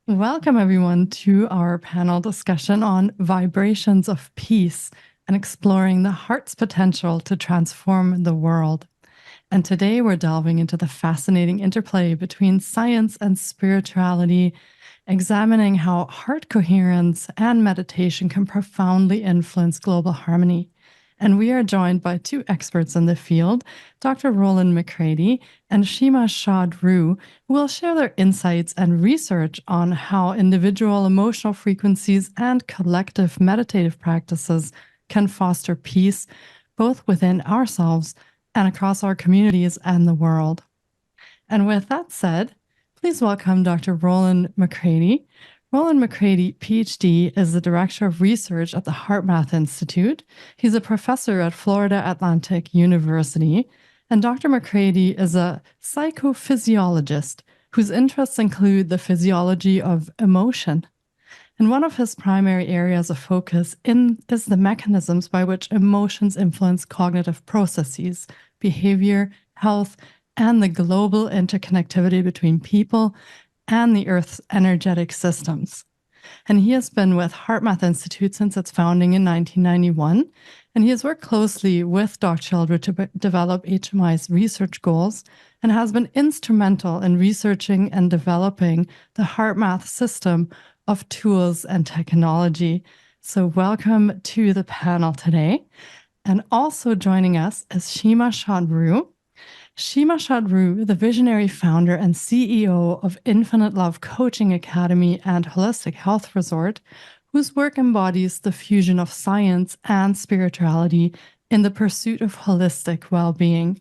Welcome, everyone, to our panel discussion on vibrations of peace and exploring the heart's potential to transform the world. And today we're delving into the fascinating interplay between science and spirituality, examining how heart coherence and meditation can profoundly influence global harmony. And we are joined by two experts in the field, Dr. Rollin McCraty and Shima Shad Rouh, who will share their insights and research on how individual emotional frequencies and collective meditative practices can foster peace, both within ourselves and across our communities and the world. And with that said, please welcome Dr. Rollin McCraty. Rollin McCraty, PhD, is the Director of Research at the HeartMath Institute. He's a professor at Florida Atlantic University. And Dr. McCraty is a psychophysiologist whose interests include the physiology of emotion. And one of his primary areas of focus is the mechanisms by which emotions influence cognitive processes, behavior, health, and the global interconnectivity between people and the Earth's energetic systems. And he has been with HeartMath Institute since its founding in 1991, and he has worked closely with Dr. Childress to develop HMI's research goals and has been instrumental in researching and developing the HeartMath system of tools and technology. So welcome to the panel today. And also joining us is Shima Shad Rouh. Shima Shad Rouh, the visionary founder and CEO of Infinite Love Coaching Academy and Holistic Health Resort, whose work embodies the fusion of science and spirituality in the pursuit of holistic well-being.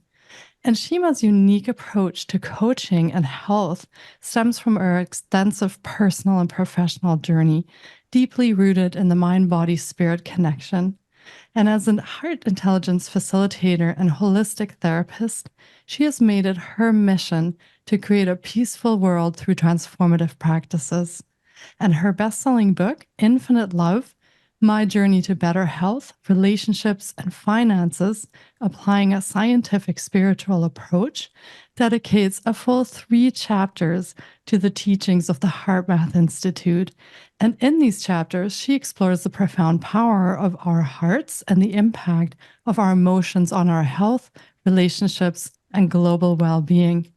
And Shima's unique approach to coaching and health stems from her extensive personal and professional journey, deeply rooted in the mind-body-spirit connection. And as a heart intelligence facilitator and holistic therapist, she has made it her mission to create a peaceful world through transformative practices. And her best-selling book, Infinite Love, My Journey to Better Health, Relationships, and Finances, Applying a Scientific Spiritual Approach, dedicates a full 3 chapters to the teachings of the HeartMath Institute. And in these chapters, she explores the profound power of our hearts and the impact of our emotions on our health, relationships, and global well-being.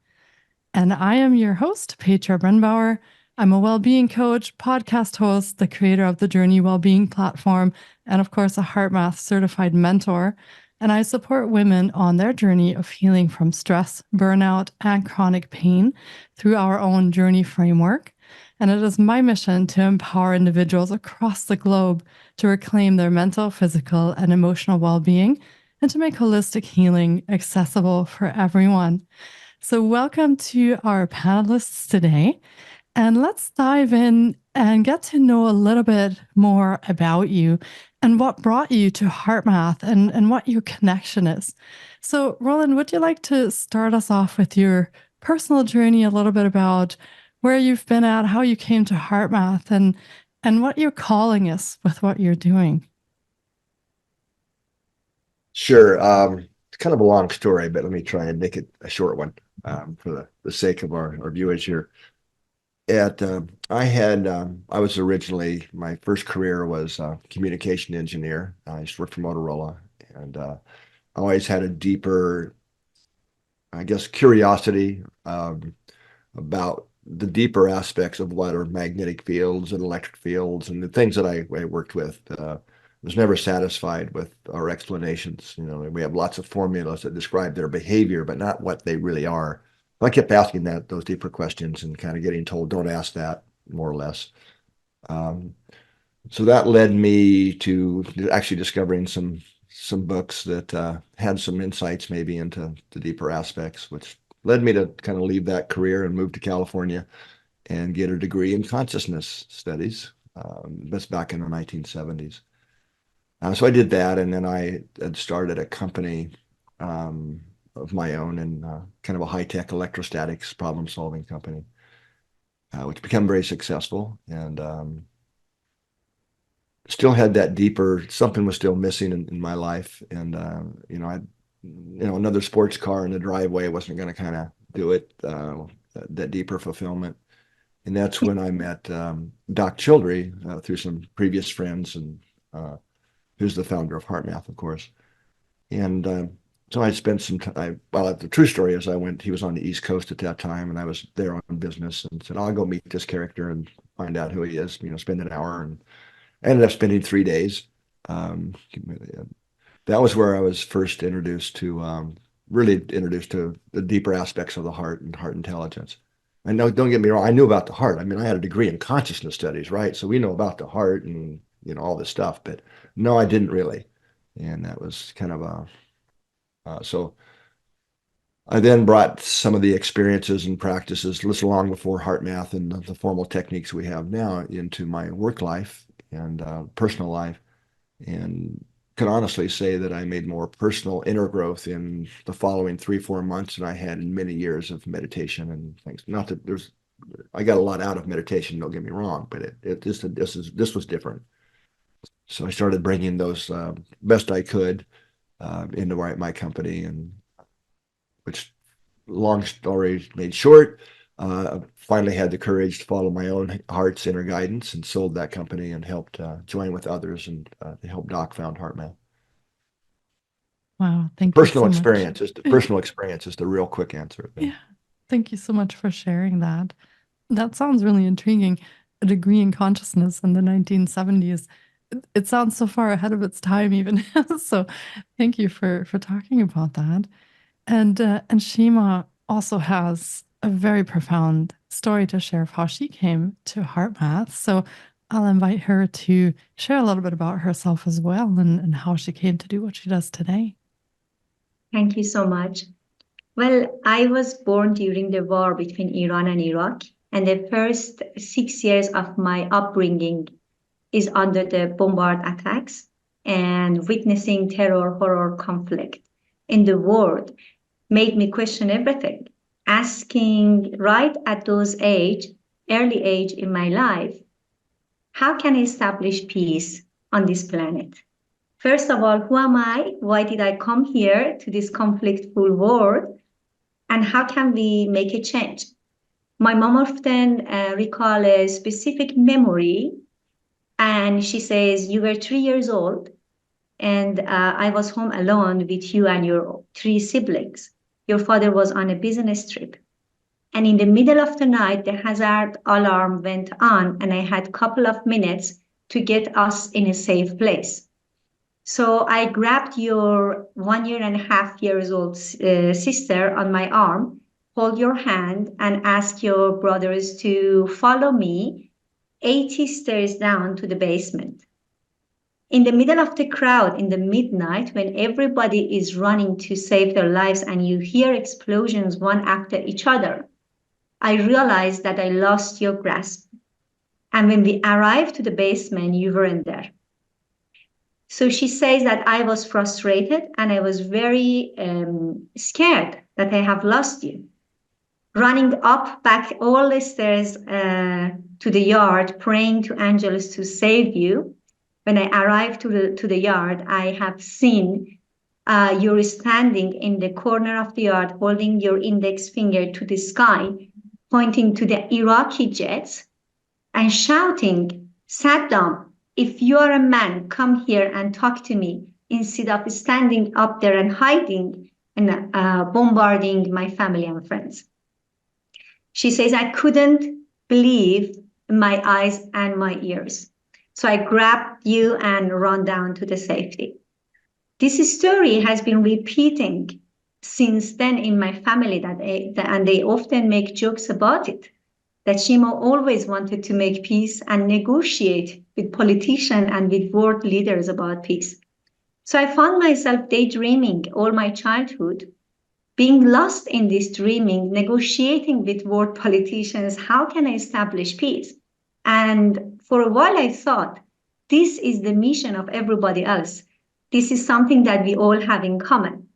And I am your host, Petra Brennbauer. I'm a well-being coach, podcast host, the creator of the Journey Wellbeing platform, and of course, a HeartMath certified mentor. And I support women on their journey of healing from stress, burnout, and chronic pain through our own journey framework. And it is my mission to empower individuals across the globe to reclaim their mental, physical, and emotional well-being and to make holistic healing accessible for everyone. So welcome to our panelists today. And let's dive in and get to know a little bit more about you and what brought you to HeartMath and what your connection is. So, Rollin, would you like to start us off with your personal journey, a little bit about where you've been at, how you came to HeartMath, and what your calling is with what you're doing? Sure. It's kind of a long story, but let me try and make it a short one for the sake of our viewers here. I was originally, my first career was a communication engineer. I used to work for Motorola, and I always had a deeper, I guess, curiosity about the deeper aspects of what are magnetic fields and electric fields and the things that I worked with. Was never satisfied with our explanations. You know, we have lots of formulas that describe their behavior, but not what they really are. I kept asking those deeper questions and kind of getting told, don't ask that, more or less. So that led me to actually discovering some books that had some insights maybe into the deeper aspects, which led me to kind of leave that career and move to California and get a degree in consciousness studies. That's back in the 1970s. So I did that, and then I had started a company of my own and kind of a high-tech electrostatics problem-solving company, which became very successful, and still had that deeper, something was still missing in my life. And, another sports car in the driveway wasn't going to kind of do it, that deeper fulfillment. And that's when I met Doc Childry through some previous friends, and who's the founder of HeartMath, of course. And so I spent some time. Well, the true story is he was on the East Coast at that time, and I was there on business, and said, I'll go meet this character and find out who he is, spend an hour. And I ended up spending 3 days. That was where I was first really introduced to the deeper aspects of the heart and heart intelligence. I know, don't get me wrong, I knew about the heart. I mean, I had a degree in consciousness studies, right? So we know about the heart and, all this stuff, but no, I didn't really. And that was kind of so I then brought some of the experiences and practices this long before HeartMath and the formal techniques we have now into my work life and personal life, and can honestly say that I made more personal inner growth in the following 3-4 months than I had in many years of meditation and things. Not that I got a lot out of meditation, don't get me wrong, but this was different. So I started bringing those best I could into my company, and which, long story made short, finally had the courage to follow my own heart's inner guidance and sold that company and helped join with others and help Doc found HeartMath. Wow, thank you so much. Personal experience is the real quick answer. Yeah, thank you so much for sharing that. That sounds really intriguing. A degree in consciousness in the 1970s. It sounds so far ahead of its time, even. So, thank you for talking about that. And Shima also has a very profound story to share of how she came to HeartMath. So I'll invite her to share a little bit about herself as well, and how she came to do what she does today. Thank you so much. Well, I was born during the war between Iran and Iraq, and the first 6 years of my upbringing is under the bombard attacks and witnessing terror, horror, conflict in the world made me question everything, asking right at those early age in my life, how can I establish peace on this planet? First of all, who am I? Why did I come here to this conflict-full world? And how can we make a change? My mom often recalls a specific memory, and she says, you were 3 years old, and I was home alone with you and your 3 siblings. Your father was on a business trip. And in the middle of the night, the hazard alarm went on, and I had a couple of minutes to get us in a safe place. So I grabbed your 1.5 years old sister on my arm, hold your hand, and ask your brothers to follow me 80 stairs down to the basement. In the middle of the crowd, in the midnight, when everybody is running to save their lives and you hear explosions one after each other, I realized that I lost your grasp. And when we arrived to the basement, you weren't there. So she says that I was frustrated and I was very scared that I have lost you. Running back all the stairs to the yard, praying to angels to save you. When I arrived to the yard, I have seen you're standing in the corner of the yard, holding your index finger to the sky, pointing to the Iraqi jets and shouting, Saddam, if you are a man, come here and talk to me instead of standing up there and hiding and bombarding my family and friends. She says, I couldn't believe my eyes and my ears. So I grabbed you and ran down to the safety. This story has been repeating since then in my family, and they often make jokes about it, that Shima always wanted to make peace and negotiate with politicians and with world leaders about peace. So I found myself daydreaming all my childhood, being lost in this dreaming, negotiating with world politicians, how can I establish peace? And for a while I thought, this is the mission of everybody else. This is something that we all have in common.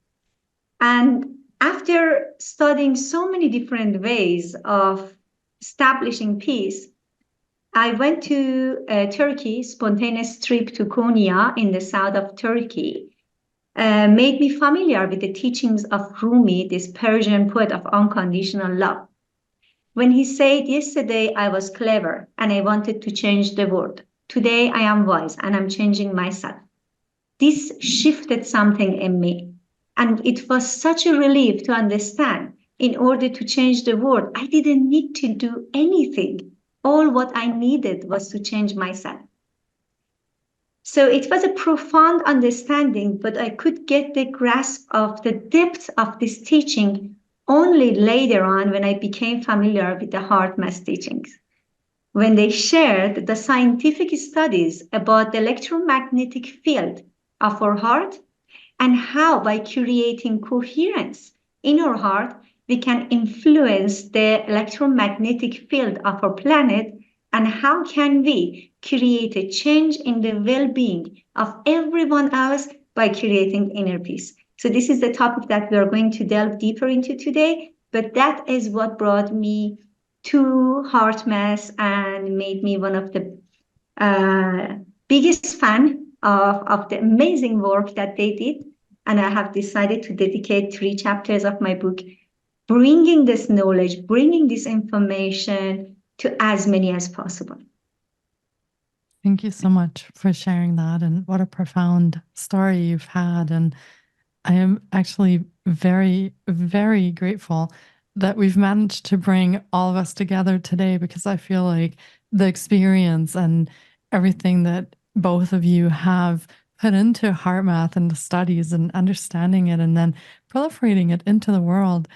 And after studying so many different ways of establishing peace, I went to Turkey, spontaneous trip to Konya in the south of Turkey. made me familiar with the teachings of Rumi, this Persian poet of unconditional love. When he said, "Yesterday I was clever and I wanted to change the world. Today I am wise and I'm changing myself." This shifted something in me. And it was such a relief to understand in order to change the world, I didn't need to do anything. All what I needed was to change myself. So it was a profound understanding, but I could get the grasp of the depth of this teaching only later on when I became familiar with the HeartMath teachings. When they shared the scientific studies about the electromagnetic field of our heart and how by creating coherence in our heart, we can influence the electromagnetic field of our planet, and how can we create a change in the well-being of everyone else by creating inner peace. So this is the topic that we are going to delve deeper into today, but that is what brought me to HeartMath and made me one of the biggest fan of the amazing work that they did. And I have decided to dedicate 3 chapters of my book, bringing this knowledge, bringing this information to as many as possible. Thank you so much for sharing that. And what a profound story you've had. And I am actually very, very grateful that we've managed to bring all of us together today, because I feel like the experience and everything that both of you have put into HeartMath and the studies and understanding it and then proliferating it into the world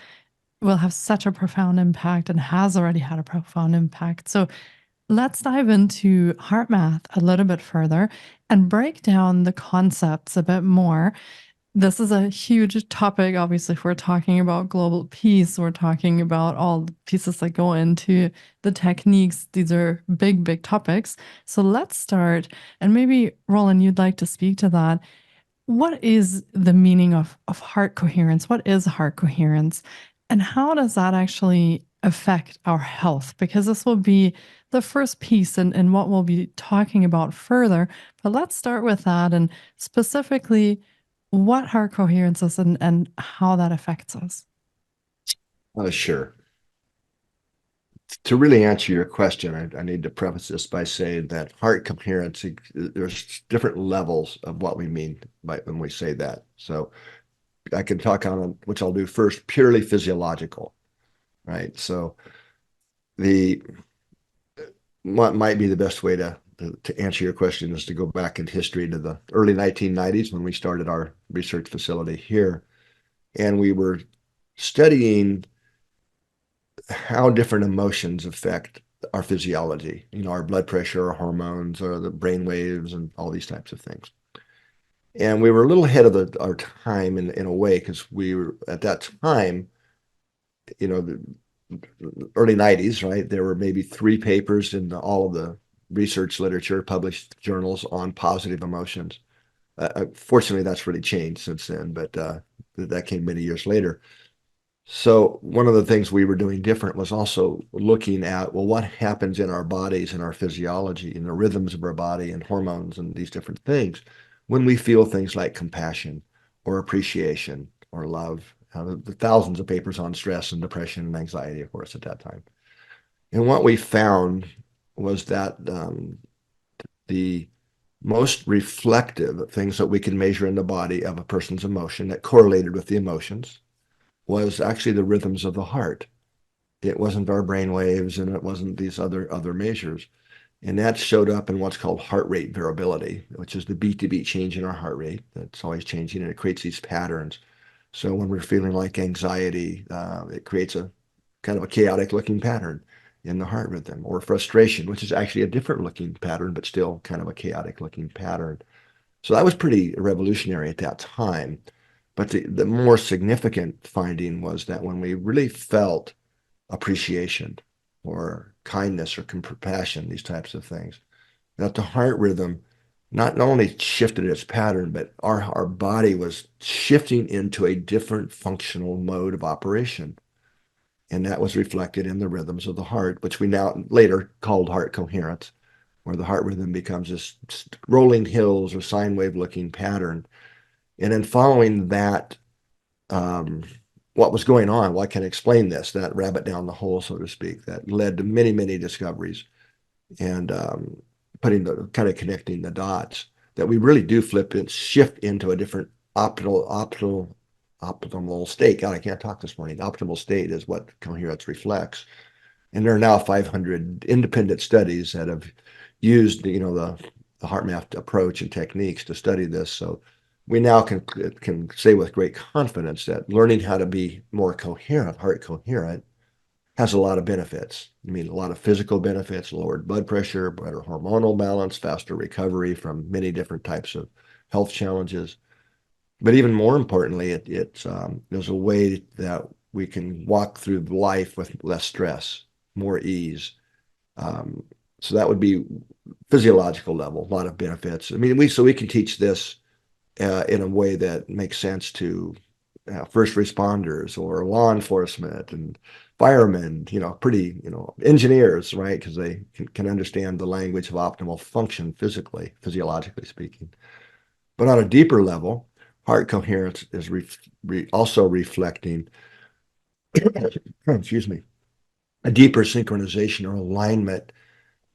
will have such a profound impact and has already had a profound impact. So let's dive into HeartMath a little bit further and break down the concepts a bit more. This is a huge topic. Obviously, if we're talking about global peace, we're talking about all the pieces that go into the techniques. These are big, big topics. So let's start. And maybe, Rollin, you'd like to speak to that. What is the meaning of heart coherence? What is heart coherence? And how does that actually affect our health? Because this will be the first piece in what we'll be talking about further. But let's start with that, and specifically what heart coherence is and how that affects us. Sure. To really answer your question, I need to preface this by saying that heart coherence, there's different levels of what we mean by when we say that. So I can talk on, which I'll do first, purely physiological, right? So what might be the best way to answer your question is to go back in history to the early 1990s when we started our research facility here. And we were studying how different emotions affect our physiology, our blood pressure, our hormones, or the brain waves, and all these types of things. And we were a little ahead of our time in a way, because we were at that time, the early 90s, right? There were maybe 3 papers in all of the research literature, published journals on positive emotions. Fortunately, that's really changed since then, but that came many years later. So one of the things we were doing different was also looking at, well, what happens in our bodies and our physiology and the rhythms of our body and hormones and these different things when we feel things like compassion or appreciation or love. The thousands of papers on stress and depression and anxiety, of course, at that time. And what we found was that the most reflective things that we can measure in the body of a person's emotion that correlated with the emotions was actually the rhythms of the heart. It wasn't our brain waves, and it wasn't these other measures. And that showed up in what's called heart rate variability, which is the beat-to-beat change in our heart rate. That's always changing, and it creates these patterns. So when we're feeling like anxiety, it creates a kind of a chaotic looking pattern in the heart rhythm, or frustration, which is actually a different looking pattern, but still kind of a chaotic looking pattern. So that was pretty revolutionary at that time. But the more significant finding was that when we really felt appreciation or kindness or compassion, these types of things, that the heart rhythm not only shifted its pattern, but our body was shifting into a different functional mode of operation. And that was reflected in the rhythms of the heart, which we now later called heart coherence, where the heart rhythm becomes this rolling hills or sine wave looking pattern. And then following that, what was going on, what can explain this, that rabbit down the hole, so to speak, that led to many, many discoveries, and connecting the dots, that we really do shift into a different optimal state. God, I can't talk this morning. Optimal state is what coherence reflects. And there are now 500 independent studies that have used, the HeartMath approach and techniques to study this. So we now can say with great confidence that learning how to be more coherent, heart coherent, has a lot of benefits. I mean, a lot of physical benefits: lowered blood pressure, better hormonal balance, faster recovery from many different types of health challenges. But even more importantly, there's a way that we can walk through life with less stress, more ease. So that would be physiological level, a lot of benefits. I mean, we can teach this in a way that makes sense to first responders or law enforcement and firemen, engineers, right? Because they can understand the language of optimal function physiologically speaking. But on a deeper level, heart coherence is also reflecting, excuse me, a deeper synchronization or alignment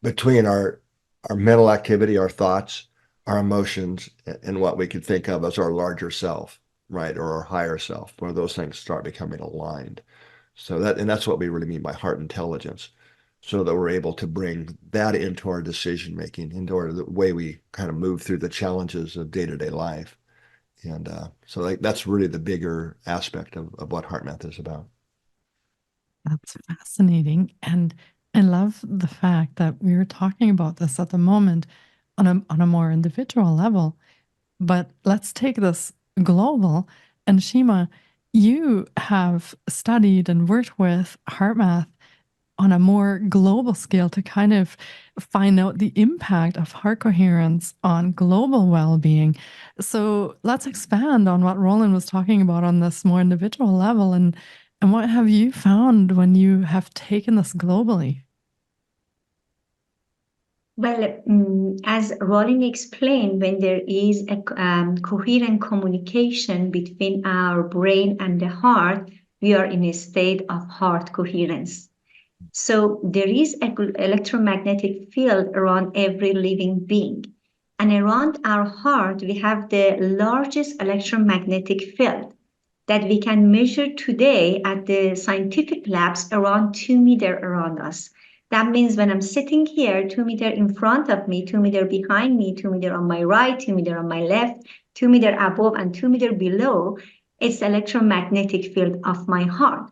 between our mental activity, our thoughts, our emotions, and what we could think of as our larger self, right? Or our higher self, where those things start becoming aligned. That's what we really mean by heart intelligence, so that we're able to bring that into our decision making, into the way we kind of move through the challenges of day-to-day life. And that's really the bigger aspect of what HeartMath is about. That's fascinating. And I love the fact that we are talking about this at the moment on a more individual level. But let's take this global. And Shima, you have studied and worked with HeartMath on a more global scale to kind of find out the impact of heart coherence on global well-being. So let's expand on what Rollin was talking about on this more individual level, and what have you found when you have taken this globally? Well, as Rollin explained, when there is a coherent communication between our brain and the heart, we are in a state of heart coherence. So there is an electromagnetic field around every living being. And around our heart, we have the largest electromagnetic field that we can measure today at the scientific labs around 2 meters around us. That means when I'm sitting here, 2 meters in front of me, 2 meters behind me, 2 meters on my right, 2 meters on my left, 2 meters above, and 2 meters below, it's the electromagnetic field of my heart.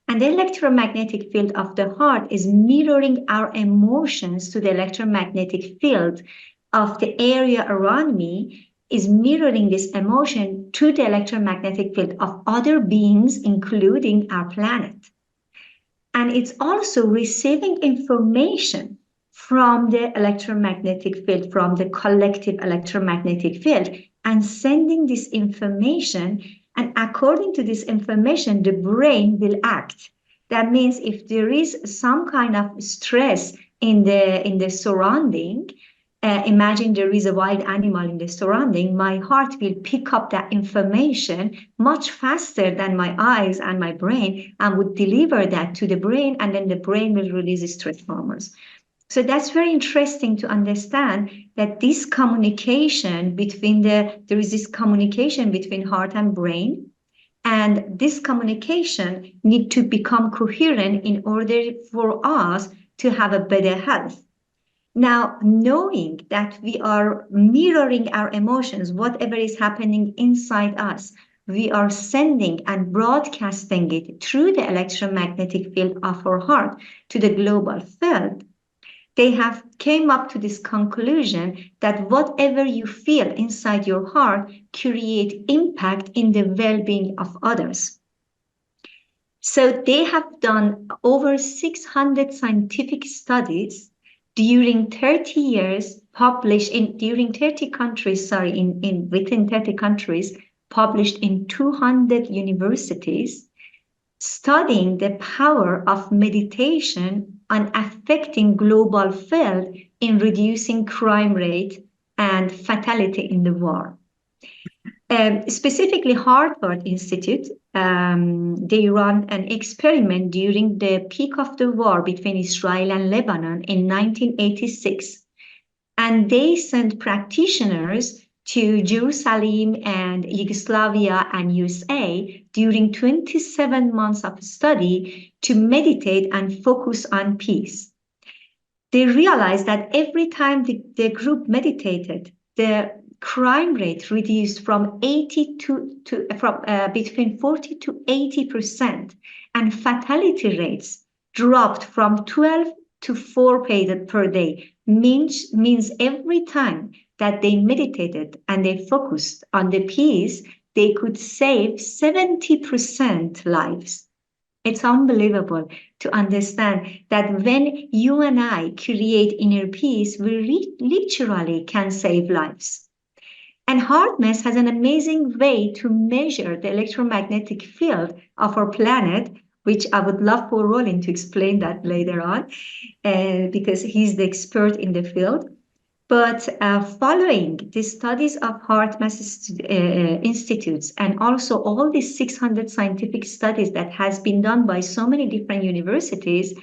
And the electromagnetic field of the heart is mirroring our emotions to the electromagnetic field of the area around me, is mirroring this emotion to the electromagnetic field of other beings, including our planet. And it's also receiving information from the electromagnetic field, from the collective electromagnetic field, and sending this information. And according to this information, the brain will act. That means if there is some kind of stress in the surrounding, imagine there is a wild animal in the surrounding, my heart will pick up that information much faster than my eyes and my brain, and would deliver that to the brain, and then the brain will release stress hormones. So that's very interesting to understand that this communication there is this communication between heart and brain, and this communication need to become coherent in order for us to have a better health. Now, knowing that we are mirroring our emotions, whatever is happening inside us, we are sending and broadcasting it through the electromagnetic field of our heart to the global field. They have came up to this conclusion that whatever you feel inside your heart create impact in the well-being of others. So they have done over 600 scientific studies during 30 years, published during 30 countries, within 30 countries, published in 200 universities, studying the power of meditation on affecting global field in reducing crime rate and fatality in the war. Specifically, HeartMath Institute, they run an experiment during the peak of the war between Israel and Lebanon in 1986. And they sent practitioners to Jerusalem and Yugoslavia and USA during 27 months of study to meditate and focus on peace. They realized that every time the group meditated, the crime rate reduced from 80 from between 40 to 80%, and fatality rates dropped from 12 to 4 per day. Means every time that they meditated and they focused on the peace, they could save 70% lives. It's unbelievable to understand that when you and I create inner peace, we literally can save lives. And HeartMath has an amazing way to measure the electromagnetic field of our planet, which I would love for Rollin to explain that later on, because he's the expert in the field. But following the studies of HeartMath institutes and also all these 600 scientific studies that has been done by so many different universities,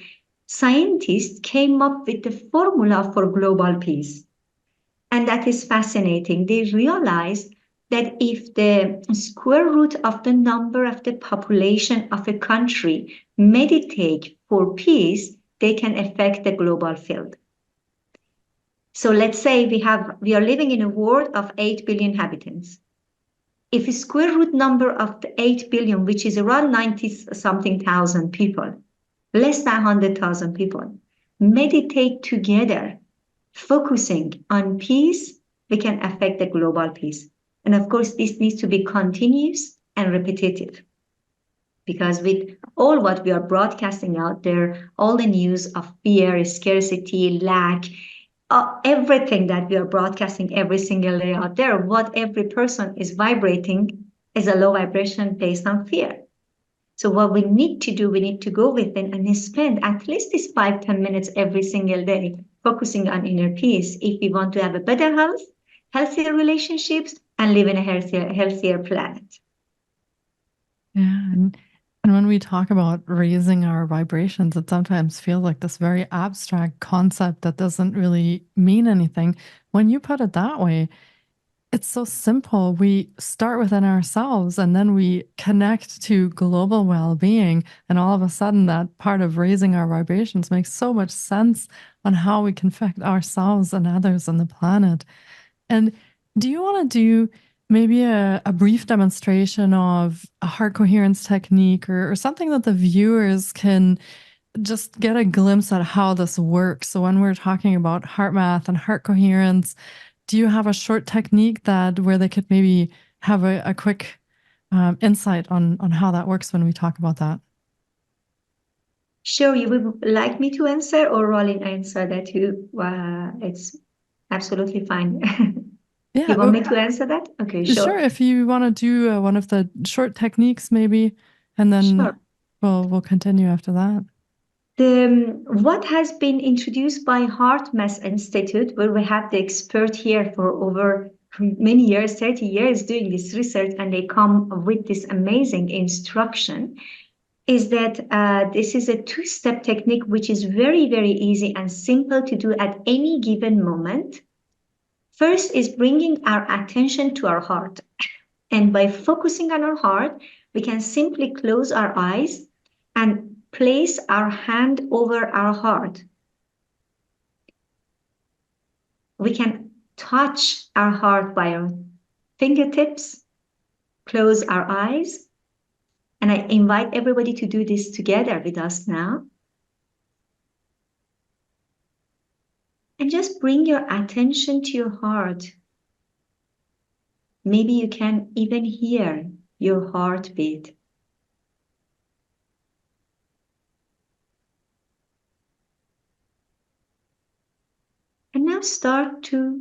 scientists came up with the formula for global peace. And that is fascinating. They realized that if the square root of the number of the population of a country meditate for peace, they can affect the global field. So let's say we are living in a world of 8 billion inhabitants. If a square root number of the 8 billion, which is around 90-something thousand people, less than 100,000 people, meditate together, focusing on peace, we can affect the global peace. And of course, this needs to be continuous and repetitive. Because with all what we are broadcasting out there, all the news of fear, scarcity, lack, everything that we are broadcasting every single day out there, what every person is vibrating is a low vibration based on fear. So what we need to do, we need to go within and spend at least this 5-10 minutes every single day focusing on inner peace if we want to have a better health, healthier relationships, and live in a healthier planet. Yeah. And when we talk about raising our vibrations, it sometimes feels like this very abstract concept that doesn't really mean anything. When you put it that way, it's so simple. We start within ourselves and then we connect to global well-being. And all of a sudden, that part of raising our vibrations makes so much sense on how we can affect ourselves and others on the planet. And do you want to do maybe a brief demonstration of a heart coherence technique or something that the viewers can just get a glimpse at how this works? So when we're talking about HeartMath and heart coherence, do you have a short technique where they could maybe have a quick insight on how that works when we talk about that? Sure, you would like me to answer or Rollin answer that too? It's absolutely fine. Yeah. You want me to answer that? Okay, sure. Sure, if you want to do one of the short techniques maybe, and then Sure. we'll continue after that. What has been introduced by HeartMath Institute, where we have the expert here for over many years, 30 years doing this research, and they come with this amazing instruction, is that this is a two-step technique which is very, very easy and simple to do at any given moment. First is bringing our attention to our heart. And by focusing on our heart, we can simply close our eyes and place our hand over our heart. We can touch our heart by our fingertips, close our eyes, and I invite everybody to do this together with us now. And just bring your attention to your heart. Maybe you can even hear your heartbeat. And now start to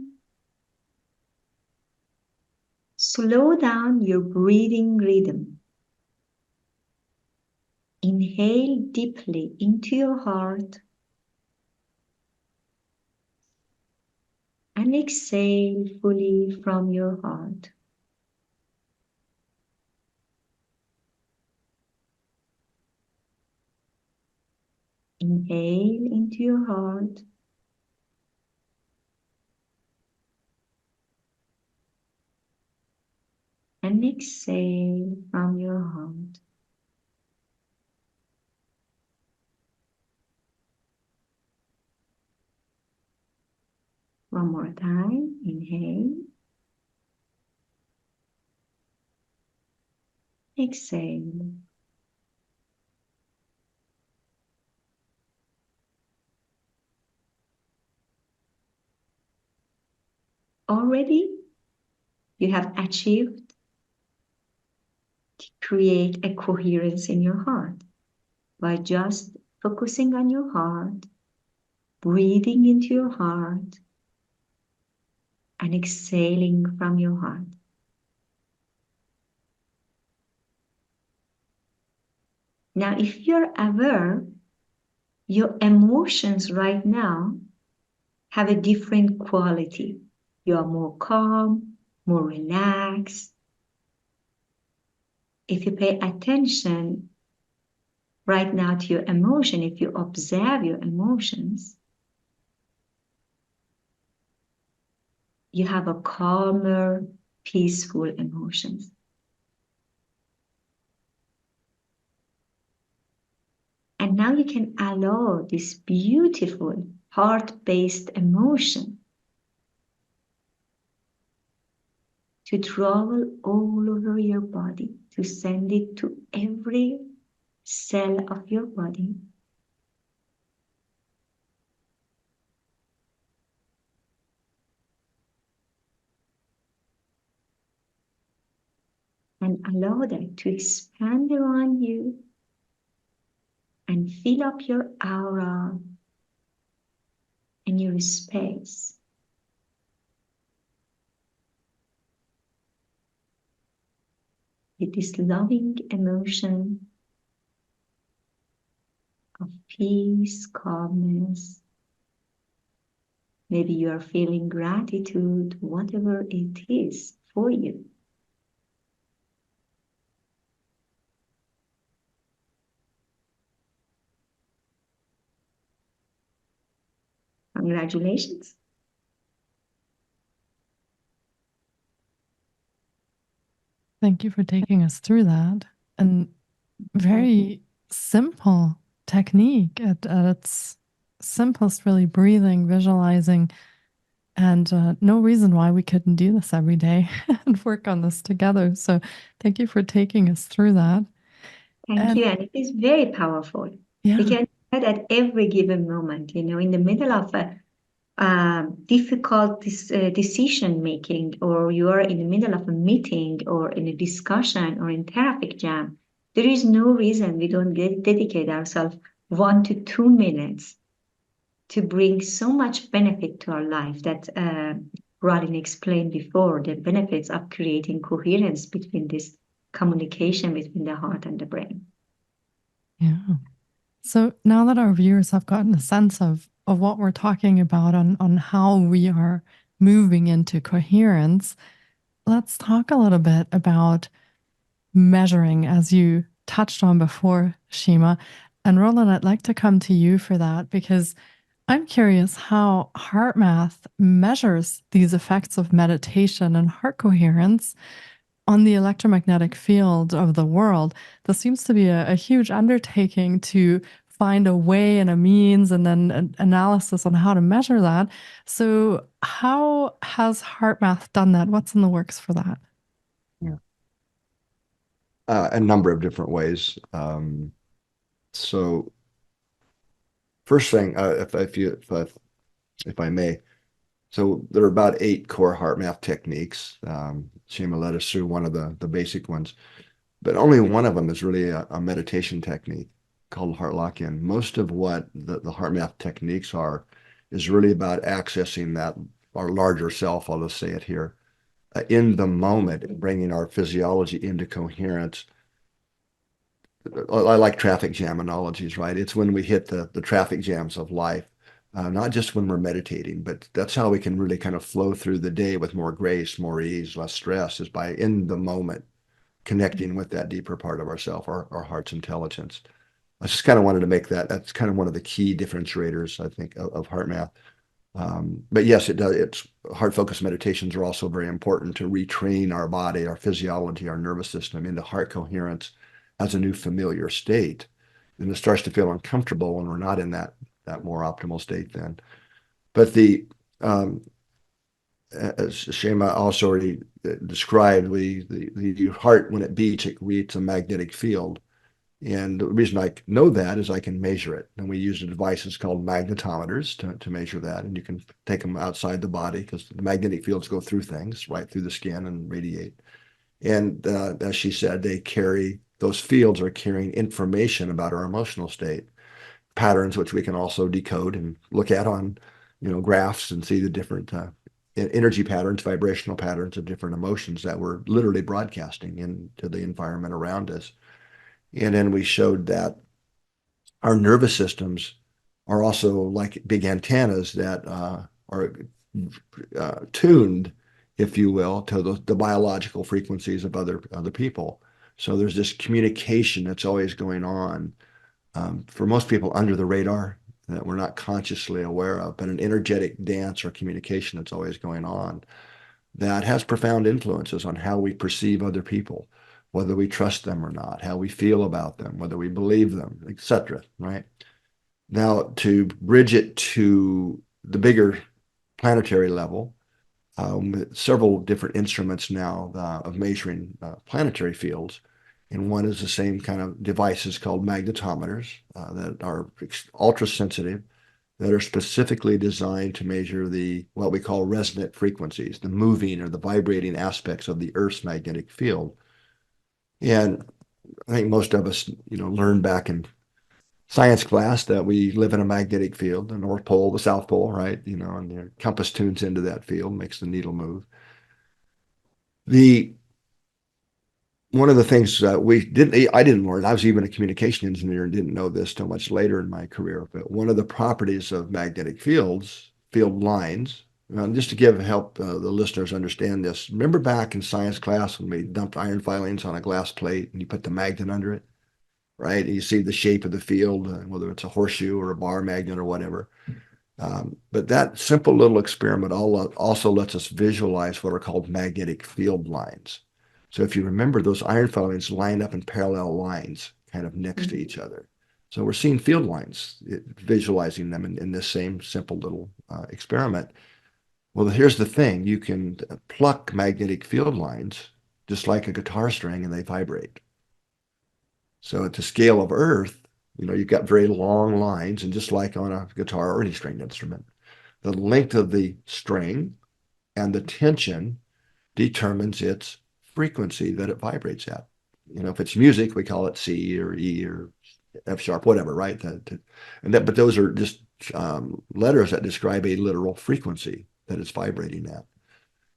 slow down your breathing rhythm. Inhale deeply into your heart and exhale fully from your heart. Inhale into your heart. And exhale from your heart. One more time. Inhale. Exhale. Already, you have achieved to create a coherence in your heart by just focusing on your heart, breathing into your heart, and exhaling from your heart. Now, if you're aware, your emotions right now have a different quality. You are more calm, more relaxed. If you pay attention right now to your emotion, if you observe your emotions, you have a calmer, peaceful emotions. And now you can allow this beautiful heart-based emotion to travel all over your body, to send it to every cell of your body. And allow that to expand around you and fill up your aura and your space. With this loving emotion of peace, calmness. Maybe you are feeling gratitude, whatever it is for you. Congratulations. Thank you for taking us through that. And very simple technique at its simplest, really breathing, visualizing, and no reason why we couldn't do this every day and work on this together. So thank you for taking us through that. Thank you. And it is very powerful. Yeah. We can do that at every given moment, in the middle of a difficult decision making, or you are in the middle of a meeting or in a discussion or in traffic jam. There is no reason we don't dedicate ourselves 1 to 2 minutes to bring so much benefit to our life that Rollin explained before, the benefits of creating coherence between this communication between the heart and the brain. Yeah. So now that our viewers have gotten a sense of what we're talking about on how we are moving into coherence, let's talk a little bit about measuring, as you touched on before, Shima. And Rollin, I'd like to come to you for that because I'm curious how HeartMath measures these effects of meditation and heart coherence on the electromagnetic field of the world. This seems to be a huge undertaking to find a way and a means and then an analysis on how to measure that. So how has HeartMath done that? What's in the works for that? Yeah. A number of different ways. So first thing, if I may, so there are about 8 core HeartMath techniques. Shima led us through one of the basic ones, but only one of them is really a meditation technique called Heart Lock-In. Most of what the HeartMath techniques are is really about accessing that, our larger self, I'll just say it here, in the moment, bringing our physiology into coherence. I like traffic jam analogies, right? It's when we hit the traffic jams of life, not just when we're meditating, but that's how we can really kind of flow through the day with more grace, more ease, less stress, is by in the moment connecting with that deeper part of ourself, our heart's intelligence. I just kind of wanted to make that. That's kind of one of the key differentiators, I think, of HeartMath. But yes, it does. It's heart-focused meditations are also very important to retrain our body, our physiology, our nervous system into heart coherence as a new familiar state. And it starts to feel uncomfortable when we're not in that more optimal state then. But as Shima also already described, the heart, when it beats, it creates a magnetic field. And the reason I know that is I can measure it. And we use devices called magnetometers to measure that. And you can take them outside the body because the magnetic fields go through things, right through the skin and radiate. And as she said, those fields are carrying information about our emotional state, patterns, which we can also decode and look at on, graphs and see the different energy patterns, vibrational patterns of different emotions that we're literally broadcasting into the environment around us. And then we showed that our nervous systems are also like big antennas that are tuned, if you will, to the biological frequencies of other people. So there's this communication that's always going on for most people under the radar that we're not consciously aware of, but an energetic dance or communication that's always going on that has profound influences on how we perceive other people, whether we trust them or not, how we feel about them, whether we believe them, etc. Right? Now, to bridge it to the bigger planetary level, several different instruments now of measuring planetary fields. And one is the same kind of devices called magnetometers that are ultra sensitive, that are specifically designed to measure what we call resonant frequencies, the moving or the vibrating aspects of the Earth's magnetic field. And I think most of us, learned back in science class that we live in a magnetic field, the North Pole, the South Pole, right? And the compass tunes into that field, makes the needle move. One of the things that I didn't learn, I was even a communication engineer and didn't know this till much later in my career, but one of the properties of magnetic fields, field lines, just to help the listeners understand this, remember back in science class when we dumped iron filings on a glass plate and you put the magnet under it, right? And you see the shape of the field, whether it's a horseshoe or a bar magnet or whatever. But that simple little experiment also lets us visualize what are called magnetic field lines. So if you remember, those iron filings line up in parallel lines, kind of next to each other. So we're seeing field lines, visualizing them in this same simple little experiment. Well, here's the thing. You can pluck magnetic field lines just like a guitar string and they vibrate. So at the scale of Earth, you've got very long lines, and just like on a guitar or any stringed instrument, the length of the string and the tension determines its frequency that it vibrates at. If it's music, we call it C or E or F sharp, whatever, right? But those are just letters that describe a literal frequency that it's vibrating at.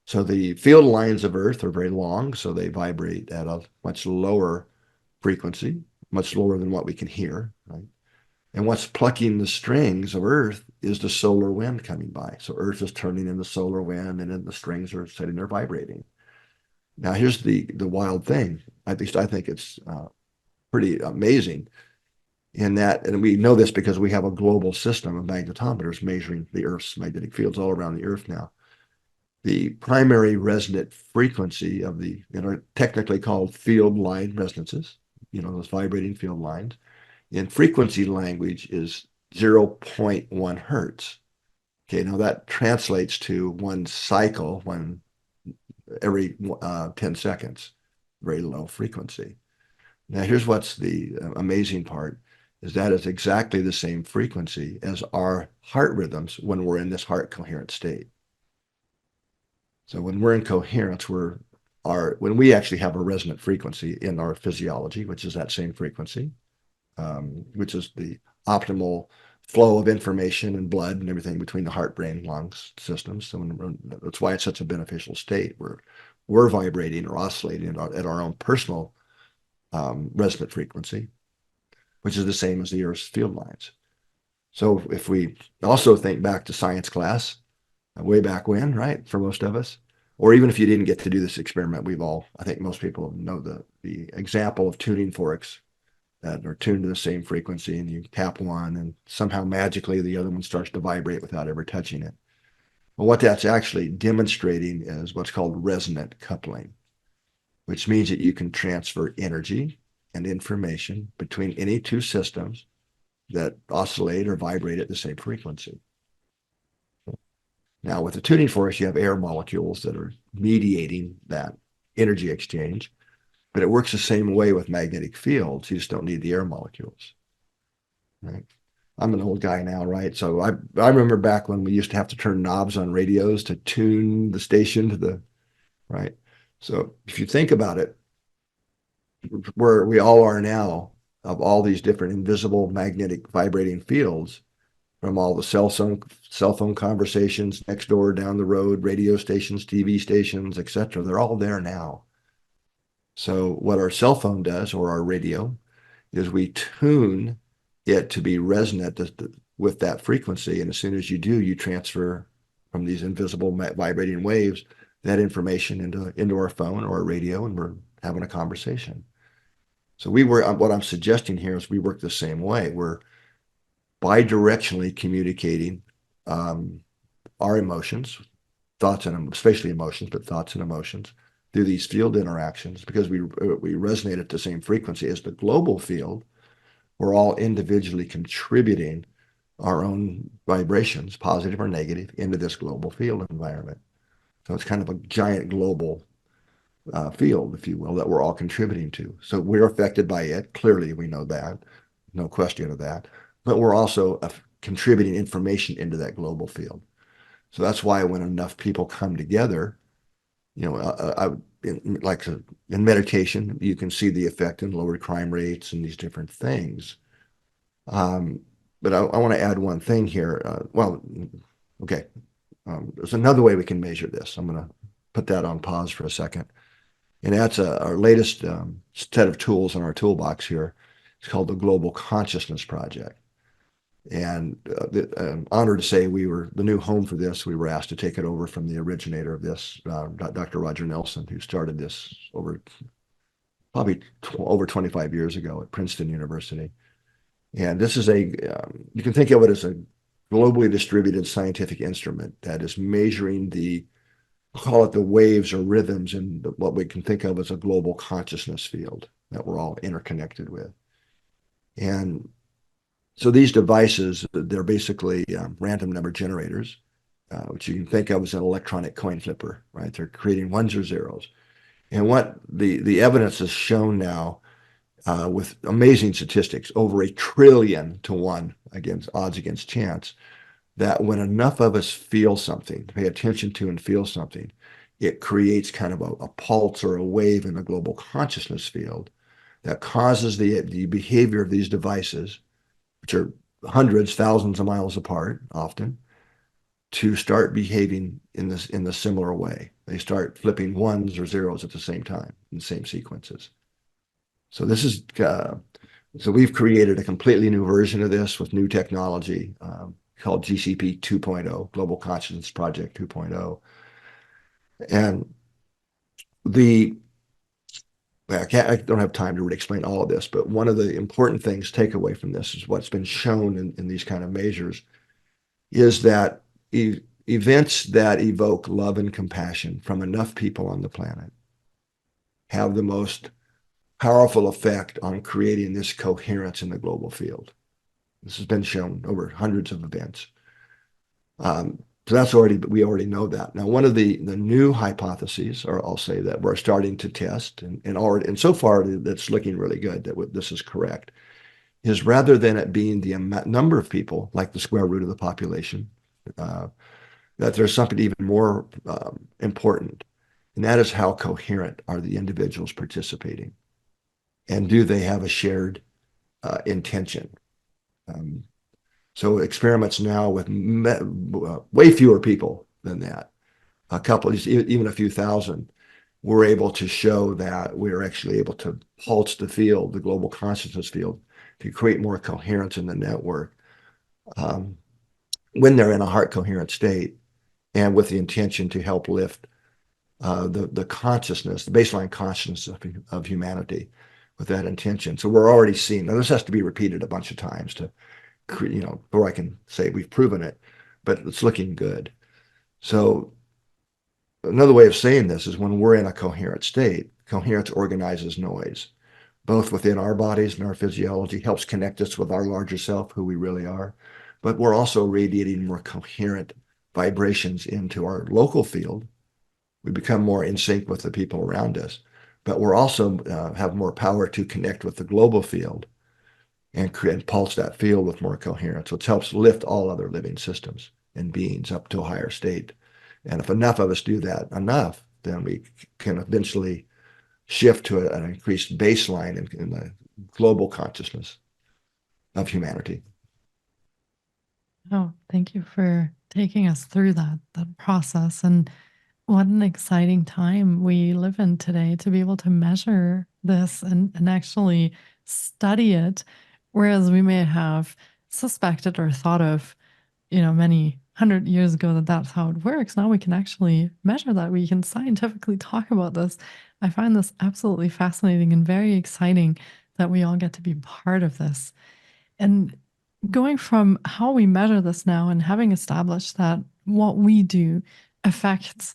So the field lines of Earth are very long, so they vibrate at a much lower frequency, much lower than what we can hear, right? And what's plucking the strings of Earth is the solar wind coming by. So Earth is turning in the solar wind, and then the strings are sitting there vibrating. Now, here's the wild thing. At least I think it's pretty amazing in that, and we know this because we have a global system of magnetometers measuring the Earth's magnetic fields all around the Earth now. The primary resonant frequency of technically called field line resonances, those vibrating field lines, in frequency language is 0.1 hertz. Okay, now that translates to one cycle, every 10 seconds, very low frequency. Now, here's what's the amazing part, is that is exactly the same frequency as our heart rhythms when we're in this heart coherent state. So when we're in coherence, when we actually have a resonant frequency in our physiology, which is that same frequency, which is the optimal flow of information and blood and everything between the heart, brain, lungs systems. So that's why it's such a beneficial state. We're vibrating or oscillating at our own personal resonant frequency, which is the same as the Earth's field lines. So if we also think back to science class, way back when, right, for most of us, or even if you didn't get to do this experiment, I think most people know the example of tuning forks that are tuned to the same frequency, and you tap one and somehow magically the other one starts to vibrate without ever touching it. Well, what that's actually demonstrating is what's called resonant coupling, which means that you can transfer energy and information between any two systems that oscillate or vibrate at the same frequency. Now, with the tuning fork, you have air molecules that are mediating that energy exchange, but it works the same way with magnetic fields. You just don't need the air molecules, right? I'm an old guy now, right? So I remember back when we used to have to turn knobs on radios to tune the station to the, right? So if you think about it, where we all are now, of all these different invisible magnetic vibrating fields, from all the cell phone conversations next door, down the road, radio stations, TV stations, etc. They're all there now. So what our cell phone does, or our radio, is we tune it to be resonant with that frequency. And as soon as you do, you transfer from these invisible vibrating waves that information into our phone or our radio, and we're having a conversation. So what I'm suggesting here is we work the same way. We're bidirectionally communicating our emotions, thoughts and especially emotions, but thoughts and emotions through these field interactions, because we resonate at the same frequency as the global field. We're all individually contributing our own vibrations, positive or negative, into this global field environment. So it's kind of a giant global field, if you will, that we're all contributing to. So we're affected by it. Clearly, we know that. No question of that. But we're also contributing information into that global field. So that's why when enough people come together, in meditation, you can see the effect in lowered crime rates and these different things. But I want to add one thing here. There's another way we can measure this. I'm going to put that on pause for a second. And that's our latest set of tools in our toolbox here. It's called the Global Consciousness Project. And I'm honored to say we were the new home for this. We were asked to take it over from the originator of this, Dr. Roger Nelson, who started this probably over 25 years ago at Princeton University. And this is you can think of it as a globally distributed scientific instrument that is measuring call it the waves or rhythms in what we can think of as a global consciousness field that we're all interconnected with. And so these devices, they're basically random number generators, which you can think of as an electronic coin flipper, right? They're creating ones or zeros. And what the evidence has shown now with amazing statistics, over 1 trillion to 1 odds against chance, that when enough of us feel something, pay attention to and feel something, it creates kind of a pulse or a wave in the global consciousness field that causes the behavior of these devices, which are hundreds, thousands of miles apart often, to start behaving in the similar way. They start flipping ones or zeros at the same time in the same sequences. So this is so we've created a completely new version of this with new technology called GCP 2.0, Global Consciousness Project 2.0. And I don't have time to really explain all of this, but one of the important things take away from this is what's been shown in these kind of measures is that events that evoke love and compassion from enough people on the planet have the most powerful effect on creating this coherence in the global field. This has been shown over hundreds of events. So we already know that. Now, one of the new hypotheses, or I'll say that we're starting to test, and so far that's looking really good that this is correct, is rather than it being the number of people, like the square root of the population, that there's something even more important, and that is how coherent are the individuals participating, and do they have a shared intention? So experiments now with way fewer people than that, a couple, even a few thousand, we're able to show that we're actually able to pulse the field, the global consciousness field, to create more coherence in the network when they're in a heart coherent state, and with the intention to help lift the consciousness, the baseline consciousness of humanity, with that intention. So we're already seeing, now this has to be repeated a bunch of times to, before I can say we've proven it, but it's looking good. So another way of saying this is when we're in a coherent state, coherence organizes noise, both within our bodies and our physiology, helps connect us with our larger self, who we really are. But we're also radiating more coherent vibrations into our local field. We become more in sync with the people around us, but we're also have more power to connect with the global field and pulse that field with more coherence, which helps lift all other living systems and beings up to a higher state. And if enough of us do that enough, then we can eventually shift to an increased baseline in the global consciousness of humanity. Oh, thank you for taking us through that process. And what an exciting time we live in today to be able to measure this and actually study it. Whereas we may have suspected or thought of, many 100 years ago that that's how it works. Now we can actually measure that. We can scientifically talk about this. I find this absolutely fascinating and very exciting that we all get to be part of this. And going from how we measure this now and having established that what we do affects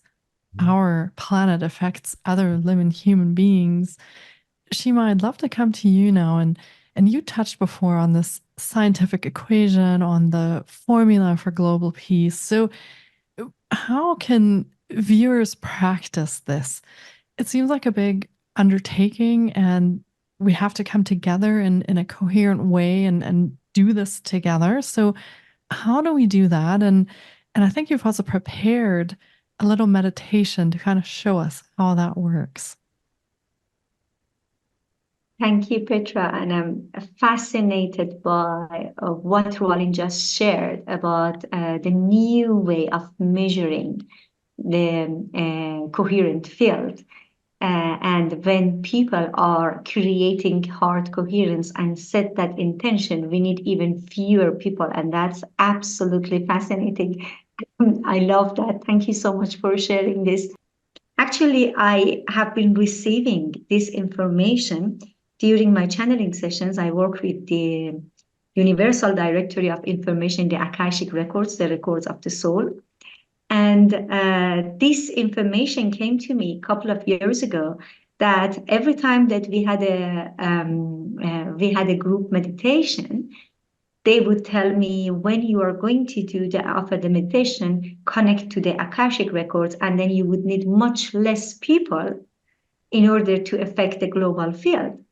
our planet, affects other living human beings, Shima, I'd love to come to you now. And you touched before on this scientific equation, on the formula for global peace. So how can viewers practice this? It seems like a big undertaking, and we have to come together in a coherent way and do this together. So how do we do that? And I think you've also prepared a little meditation to kind of show us how that works. Thank you, Petra. And I'm fascinated by what Rollin just shared about the new way of measuring the coherent field. And when people are creating heart coherence and set that intention, we need even fewer people. And that's absolutely fascinating. I love that. Thank you so much for sharing this. Actually, I have been receiving this information during my channeling sessions. I work with the Universal Directory of Information, the Akashic Records, the records of the soul. And this information came to me a couple of years ago, that every time that we had a group meditation, they would tell me, when you are going to do offer the meditation, connect to the Akashic records, and then you would need much less people in order to affect the global field.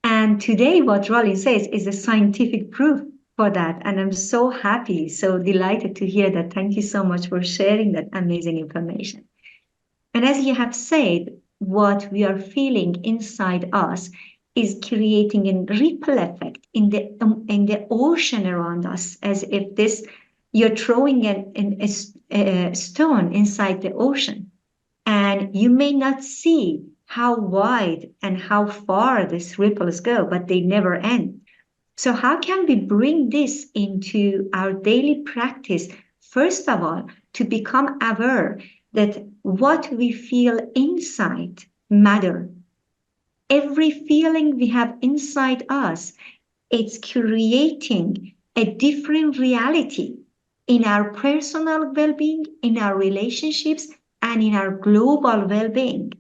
And today, what Rollin says is a scientific proof for that. And I'm so happy, so delighted to hear that. Thank you so much for sharing that amazing information. And as you have said, what we are feeling inside us is creating a ripple effect in the ocean around us, as if you're throwing a stone inside the ocean, and you may not see how wide and how far these ripples go, but they never end. So how can we bring this into our daily practice? First of all, to become aware that what we feel inside matter. Every feeling we have inside us, it's creating a different reality in our personal well-being, in our relationships, and in our global well-being.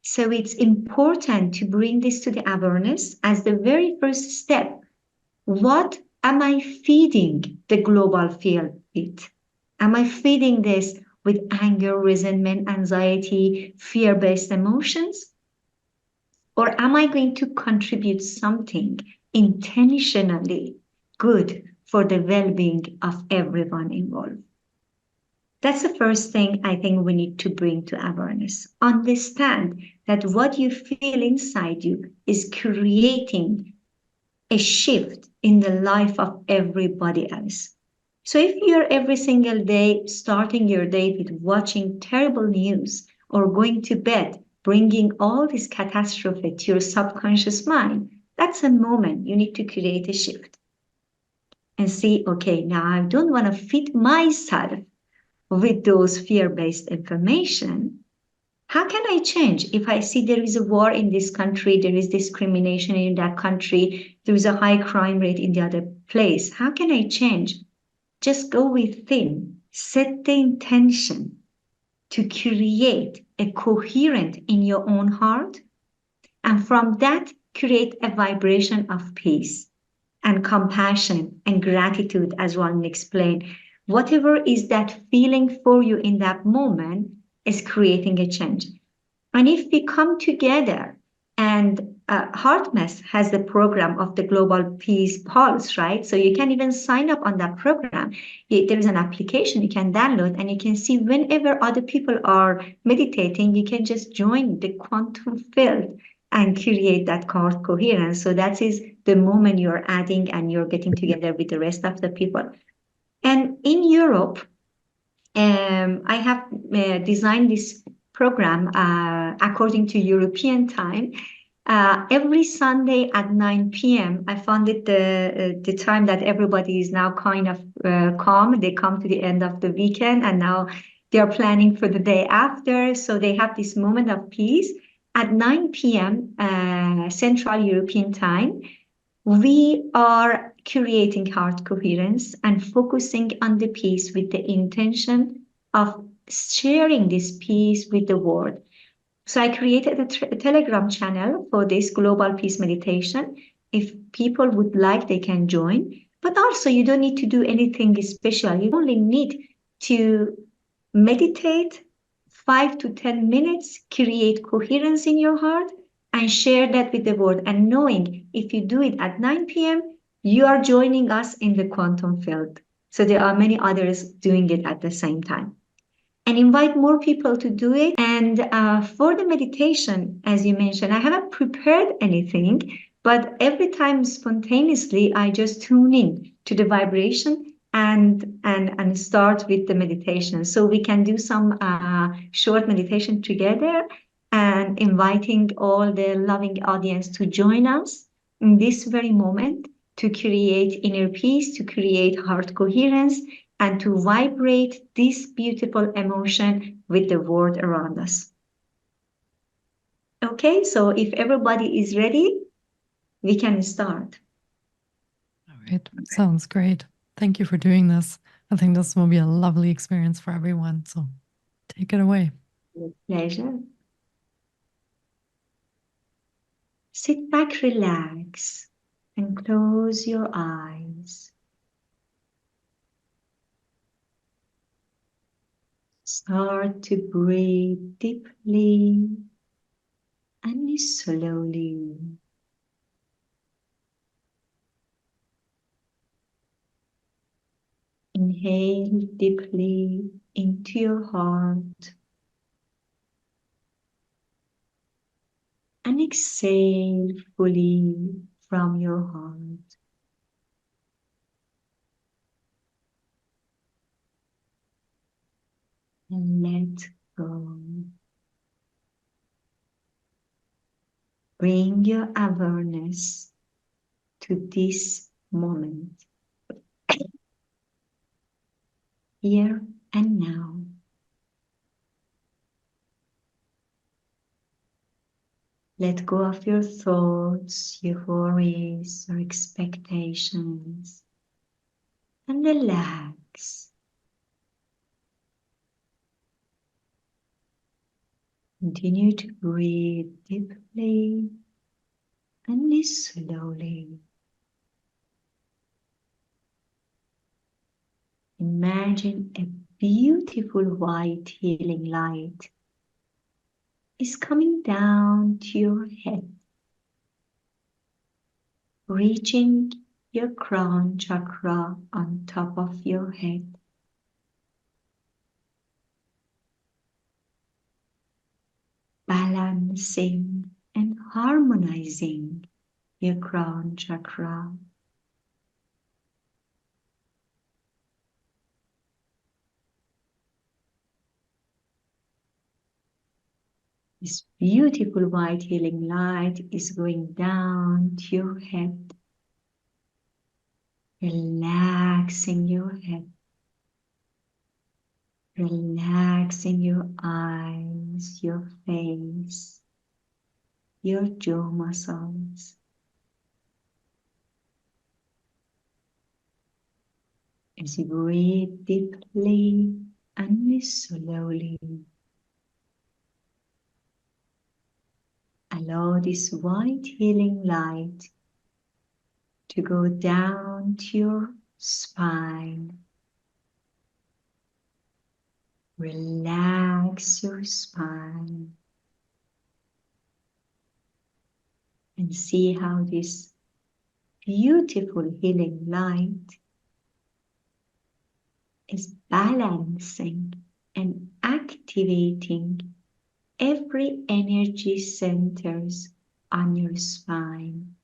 So it's important to bring this to the awareness as the very first step. What am I feeding the global field with? Am I feeding this with anger, resentment, anxiety, fear-based emotions? Or am I going to contribute something intentionally good for the well-being of everyone involved? That's the first thing I think we need to bring to awareness. Understand that what you feel inside you is creating a shift in the life of everybody else. So if you're every single day starting your day with watching terrible news or going to bed, bringing all this catastrophe to your subconscious mind, that's a moment you need to create a shift and see, okay, now I don't want to fit myself with those fear-based information. How can I change if I see there is a war in this country, there is discrimination in that country, there is a high crime rate in the other place? How can I change? Just go within, set the intention to create a coherent in your own heart, and from that, create a vibration of peace and compassion and gratitude, as Rollin explained. Whatever is that feeling for you in that moment is creating a change. And if we come together, and HeartMath has the program of the Global Peace Pulse, right? So you can even sign up on that program. There is an application you can download, and you can see whenever other people are meditating, you can just join the quantum field and create that coherence. So that is the moment you're adding and you're getting together with the rest of the people. And in Europe, I have designed this program according to European time. Every Sunday at 9 p.m., I found it the time that everybody is now kind of calm. They come to the end of the weekend, and now they are planning for the day after. So they have this moment of peace. At 9 p.m. Central European time, we are creating heart coherence and focusing on the peace with the intention of sharing this peace with the world. So I created a Telegram channel for this global peace meditation. If people would like, they can join. But also, you don't need to do anything special. You only need to meditate 5 to 10 minutes, create coherence in your heart, and share that with the world. And knowing if you do it at 9 p.m., you are joining us in the quantum field. So there are many others doing it at the same time. And invite more people to do it. And for the meditation, as you mentioned, I haven't prepared anything, but every time spontaneously, I just tune in to the vibration and start with the meditation. So we can do some short meditation together, and inviting all the loving audience to join us in this very moment to create inner peace, to create heart coherence, and to vibrate this beautiful emotion with the world around us. Okay, so if everybody is ready, we can start. All right, sounds great. Thank you for doing this. I think this will be a lovely experience for everyone. So take it away. With pleasure. Sit back, relax, and close your eyes. Start to breathe deeply and slowly. Inhale deeply into your heart and exhale fully from your heart. And let go. Bring your awareness to this moment, here and now. Let go of your thoughts, your worries, or expectations, and relax. Continue to breathe deeply and slowly. Imagine a beautiful white healing light is coming down to your head, reaching your crown chakra on top of your head. Balancing and harmonizing your crown chakra. This beautiful white healing light is going down to your head, relaxing your head, relaxing your eyes, your face, your jaw muscles. As you breathe deeply and slowly, allow this white healing light to go down to your spine. Relax your spine and see how this beautiful healing light is balancing and activating every energy centers on your spine.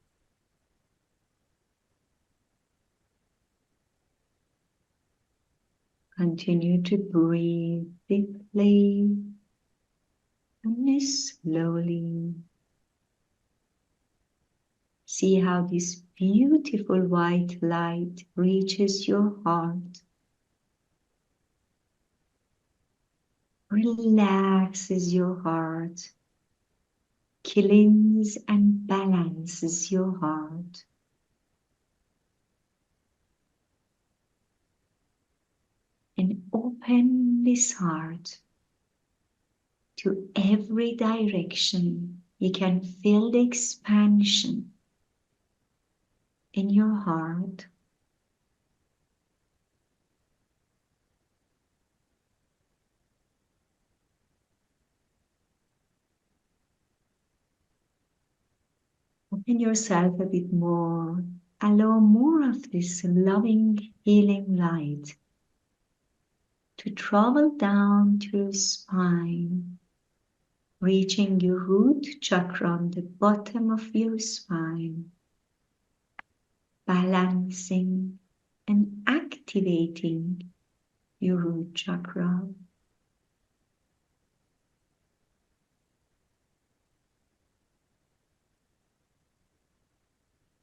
Continue to breathe deeply and slowly. See how this beautiful white light reaches your heart, relaxes your heart, cleanses and balances your heart. And open this heart to every direction. You can feel the expansion in your heart. Open yourself a bit more. Allow more of this loving, healing light to travel down to your spine, reaching your root chakra on the bottom of your spine, balancing and activating your root chakra.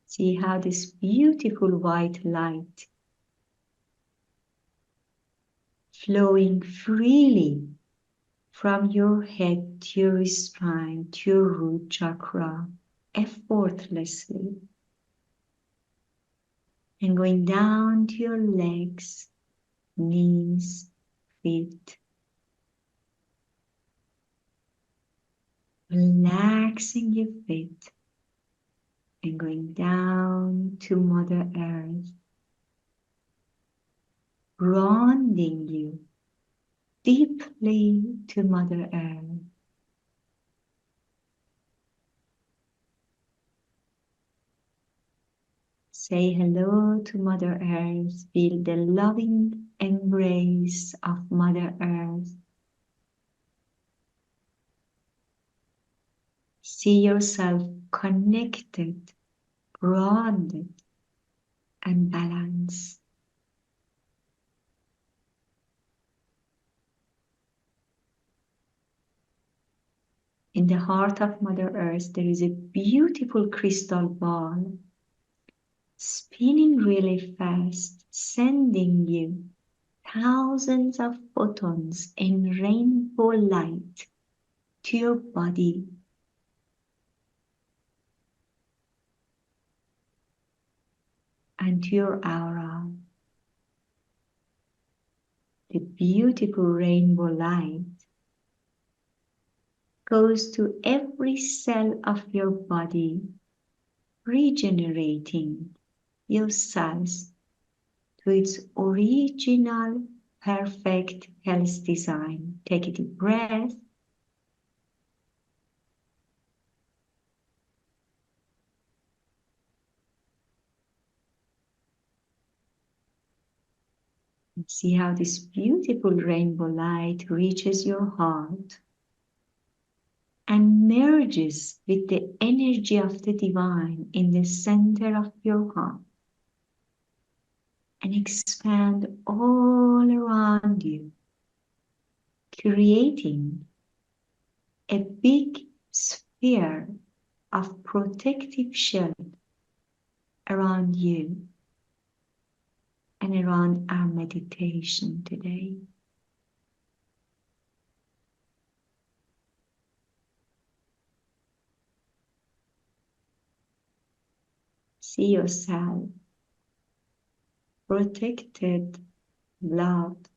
See how this beautiful white light flowing freely from your head to your spine to your root chakra effortlessly, and going down to your legs, knees, feet, relaxing your feet and going down to Mother Earth, grounding you deeply to Mother Earth. Say hello to Mother Earth. Feel the loving embrace of Mother Earth. See yourself connected, grounded, and balanced. In the heart of Mother Earth, there is a beautiful crystal ball spinning really fast, sending you thousands of photons in rainbow light to your body. And to your aura. The beautiful rainbow light goes to every cell of your body, regenerating your cells to its original perfect health design. Take a deep breath. And see how this beautiful rainbow light reaches your heart and merges with the energy of the divine in the center of your heart, and expand all around you, creating a big sphere of protective shield around you and around our meditation today. See yourself protected, loved,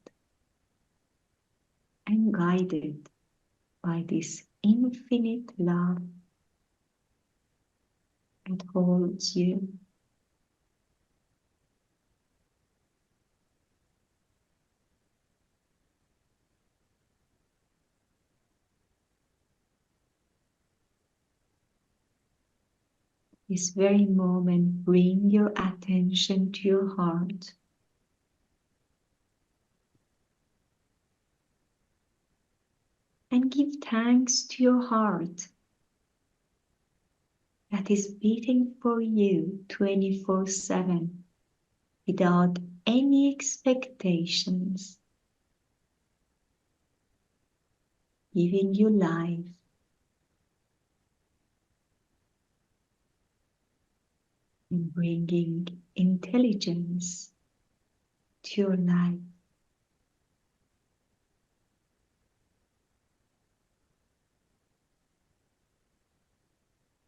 and guided by this infinite love that holds you. This very moment, bring your attention to your heart. And give thanks to your heart that is beating for you 24/7 without any expectations, giving you life, and bringing intelligence to your life.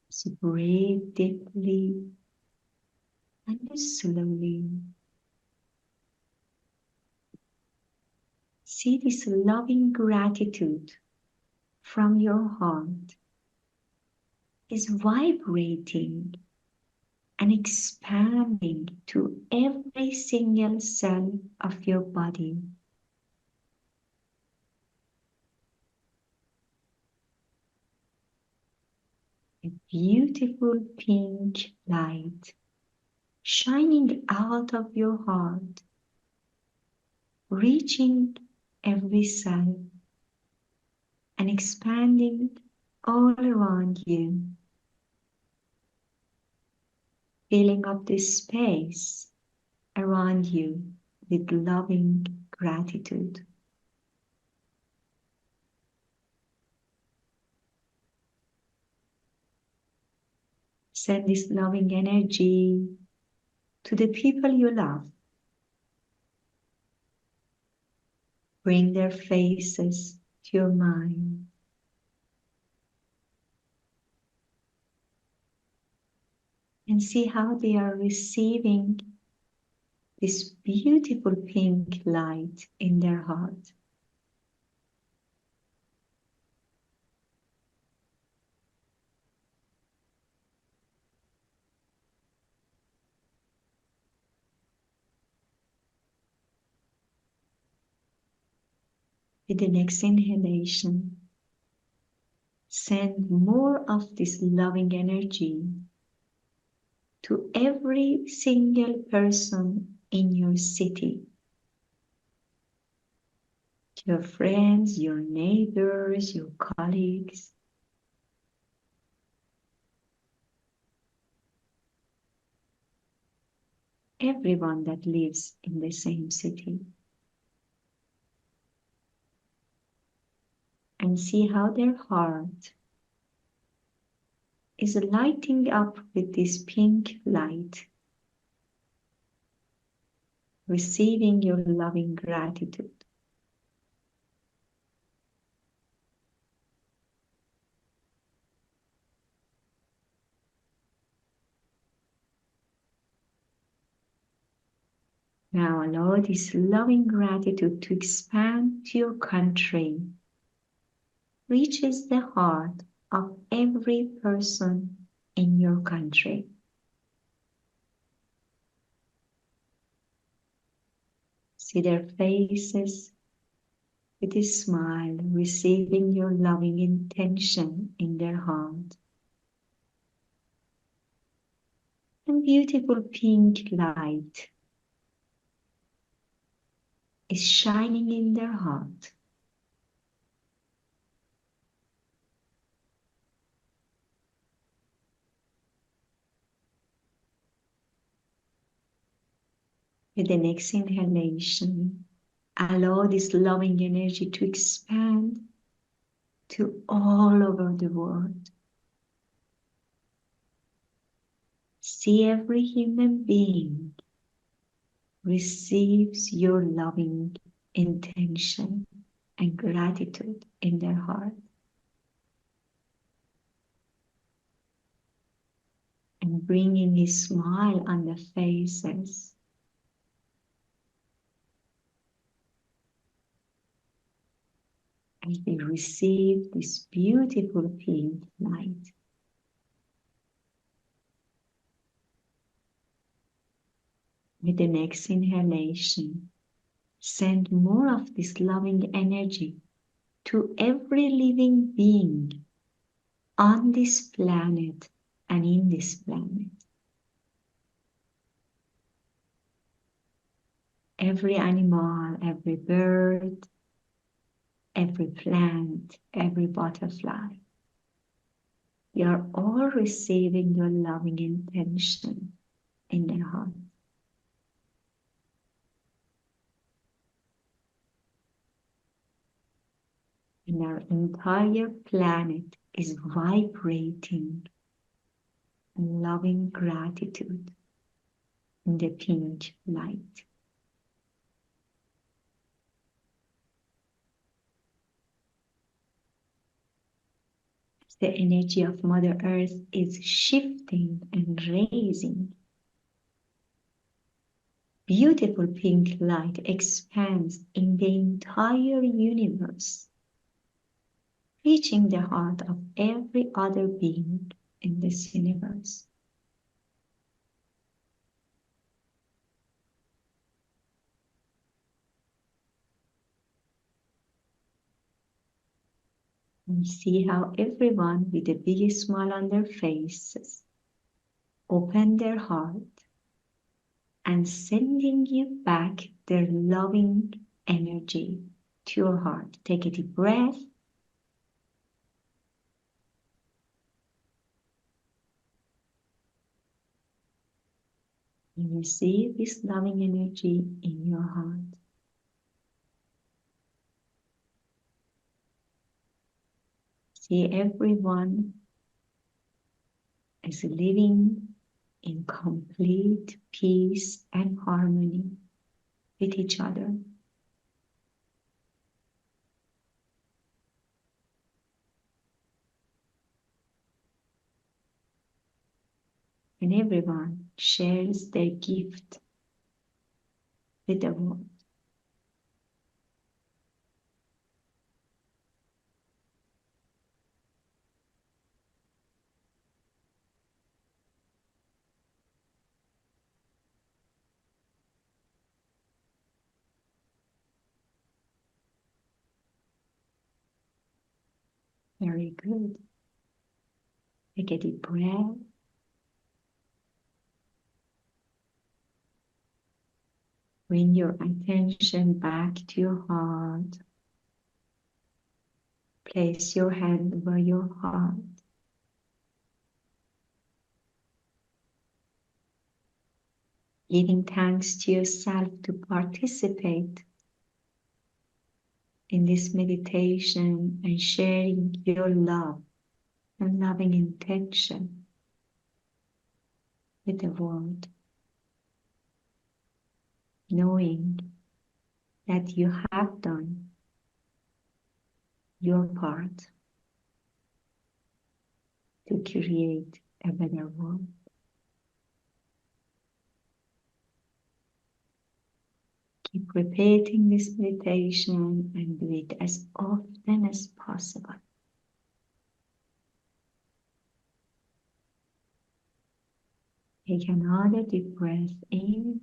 So breathe deeply and slowly. See this loving gratitude from your heart is vibrating and expanding to every single cell of your body. A beautiful pink light shining out of your heart, reaching every cell and expanding all around you, filling up this space around you with loving gratitude. Send this loving energy to the people you love. Bring their faces to your mind. And see how they are receiving this beautiful pink light in their heart. With the next inhalation, send more of this loving energy to every single person in your city, to your friends, your neighbors, your colleagues, everyone that lives in the same city. And see how their heart is lighting up with this pink light, receiving your loving gratitude. Now allow this loving gratitude to expand to your country, reaches the heart of every person in your country. See their faces with a smile, receiving your loving intention in their heart. And beautiful pink light is shining in their heart. With the next inhalation, allow this loving energy to expand to all over the world. See every human being receives your loving intention and gratitude in their heart. And and bringing a smile on the faces. As we receive this beautiful pink light. With the next inhalation, send more of this loving energy to every living being on this planet and in this planet. Every animal, every bird, every plant, every butterfly. You are all receiving your loving intention in their heart. And our entire planet is vibrating in loving gratitude in the pink light. The energy of Mother Earth is shifting and raising. Beautiful pink light expands in the entire universe, reaching the heart of every other being in this universe. And see how everyone with the biggest smile on their faces open their heart and sending you back their loving energy to your heart. Take a deep breath. And receive this loving energy in your heart. See everyone is living in complete peace and harmony with each other. And everyone shares their gift with the world. Very good. Take a deep breath. Bring your attention back to your heart. Place your hand over your heart. Giving thanks to yourself to participate in this meditation and sharing your love and loving intention with the world, knowing that you have done your part to create a better world. Keep repeating this meditation and do it as often as possible. Take another deep breath in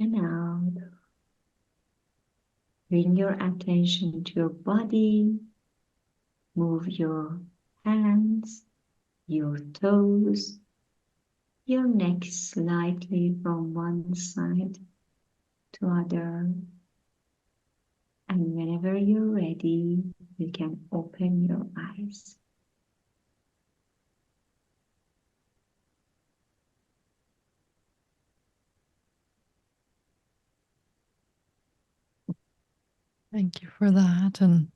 and out. Bring your attention to your body. Move your hands, your toes, your neck slightly from one side to other. And whenever you're ready, you can open your eyes. Thank you for that. And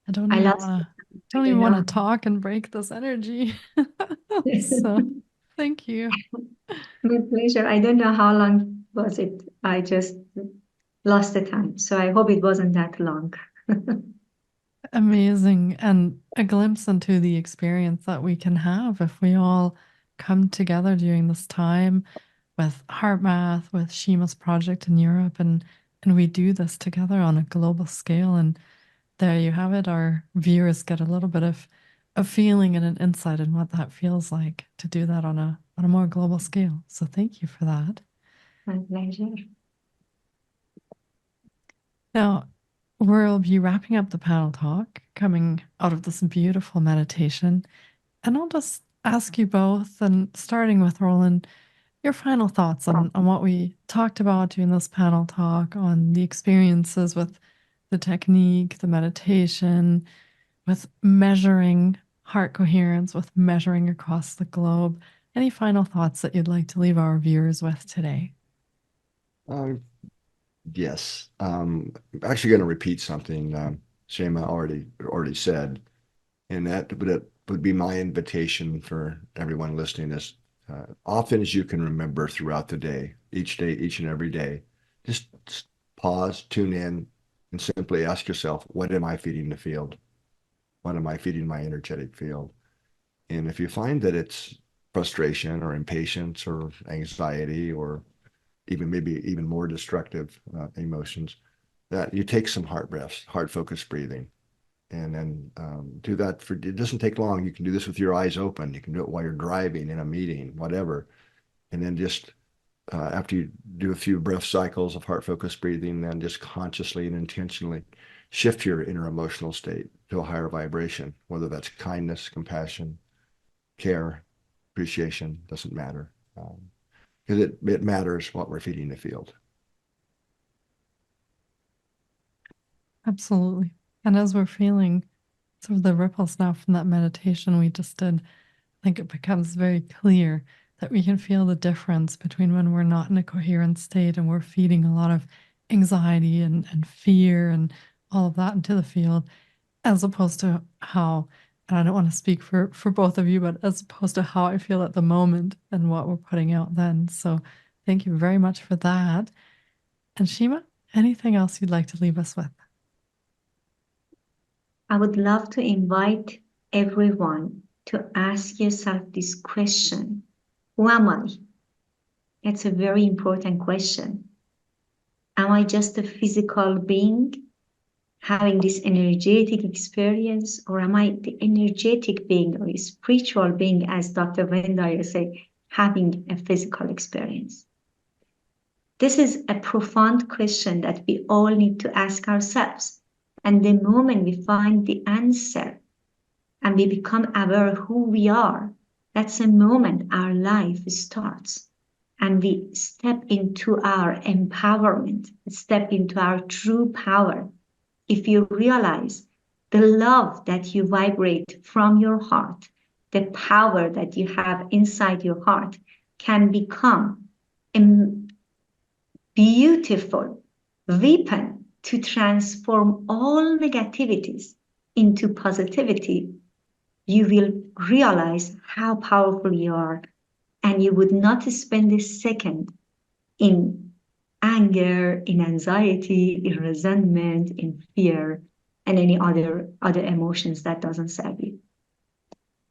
I don't I even lost want to I don't don't even want to know. talk and break this energy. So thank you. My pleasure. I don't know how long was it. I just lost the time. So I hope it wasn't that long. Amazing. And a glimpse into the experience that we can have if we all come together during this time with HeartMath, with Shima's project in Europe, and we do this together on a global scale. And there you have it. Our viewers get a little bit of a feeling and an insight in what that feels like to do that on a more global scale. So thank you for that. My pleasure. Now, we'll be wrapping up the panel talk coming out of this beautiful meditation. And I'll just ask you both, and starting with Rollin, your final thoughts on what we talked about during this panel talk, on the experiences with the technique, the meditation, with measuring heart coherence, with measuring across the globe. Any final thoughts that you'd like to leave our viewers with today? Yes. I'm actually going to repeat something Shima already said, and that would be my invitation for everyone listening is often as you can remember throughout the day, each and every day, just pause, tune in, and simply ask yourself, what am I feeding the field? What am I feeding my energetic field? And if you find that it's frustration or impatience or anxiety or maybe even more destructive emotions, that you take some heart breaths, heart focused breathing, and then do that it doesn't take long. You can do this with your eyes open. You can do it while you're driving, in a meeting, whatever. And then just after you do a few breath cycles of heart focused breathing, then just consciously and intentionally shift your inner emotional state to a higher vibration, whether that's kindness, compassion, care, appreciation, doesn't matter. Because it matters what we're feeding the field. Absolutely. And as we're feeling sort of the ripples now from that meditation we just did, I think it becomes very clear that we can feel the difference between when we're not in a coherent state and we're feeding a lot of anxiety and fear and all of that into the field, as opposed to how, and I don't want to speak for both of you, but as opposed to how I feel at the moment and what we're putting out then. So thank you very much for that. And Shima, anything else you'd like to leave us with? I would love to invite everyone to ask yourself this question: who am I? It's a very important question. Am I just a physical being having this energetic experience, or am I the energetic being or a spiritual being, as Dr. Vendaya said, having a physical experience? This is a profound question that we all need to ask ourselves. And the moment we find the answer and we become aware of who we are, that's the moment our life starts. And we step into our empowerment, step into our true power. If you realize the love that you vibrate from your heart, the power that you have inside your heart can become a beautiful weapon to transform all negativities into positivity, you will realize how powerful you are, and you would not spend a second in anger, in anxiety, in resentment, in fear, and any other emotions that doesn't serve you.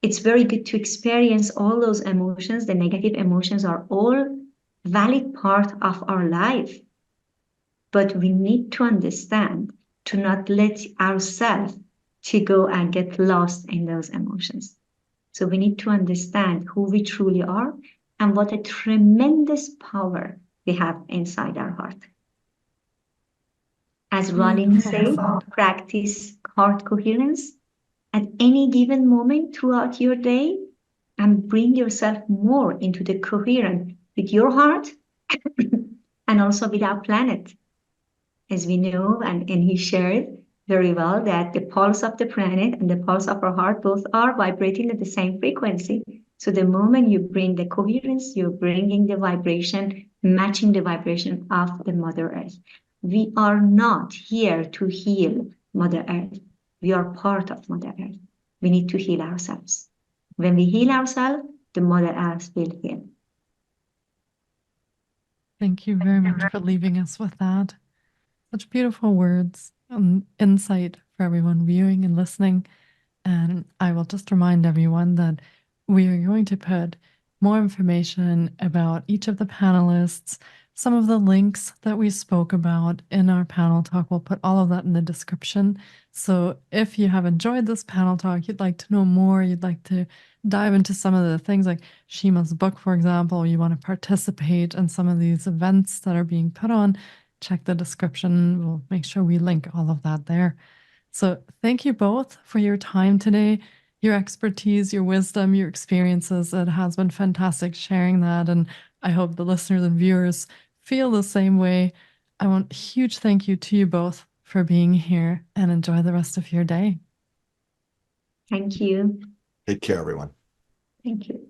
It's very good to experience all those emotions. The negative emotions are all valid part of our life, but we need to understand to not let ourselves to go and get lost in those emotions. So we need to understand who we truly are and what a tremendous power we have inside our heart. As Rollin said, practice heart coherence at any given moment throughout your day and bring yourself more into the coherence with your heart and also with our planet. As we know, and he shared very well, that the pulse of the planet and the pulse of our heart both are vibrating at the same frequency. So the moment you bring the coherence, you're bringing the vibration, matching the vibration of the Mother Earth. We are not here to heal Mother Earth. We are part of Mother Earth. We need to heal ourselves. When we heal ourselves, the Mother Earth will heal. Thank you very much for leaving us with that. Such beautiful words and insight for everyone viewing and listening. And I will just remind everyone that we are going to put more information about each of the panelists, some of the links that we spoke about in our panel talk. We'll put all of that in the description. So if you have enjoyed this panel talk, you'd like to know more, you'd like to dive into some of the things like Shima's book, for example, you want to participate in some of these events that are being put on, check the description. We'll make sure we link all of that there. So thank you both for your time today, your expertise, your wisdom, your experiences. It has been fantastic sharing that. And I hope the listeners and viewers feel the same way. I want a huge thank you to you both for being here, and enjoy the rest of your day. Thank you. Take care, everyone. Thank you.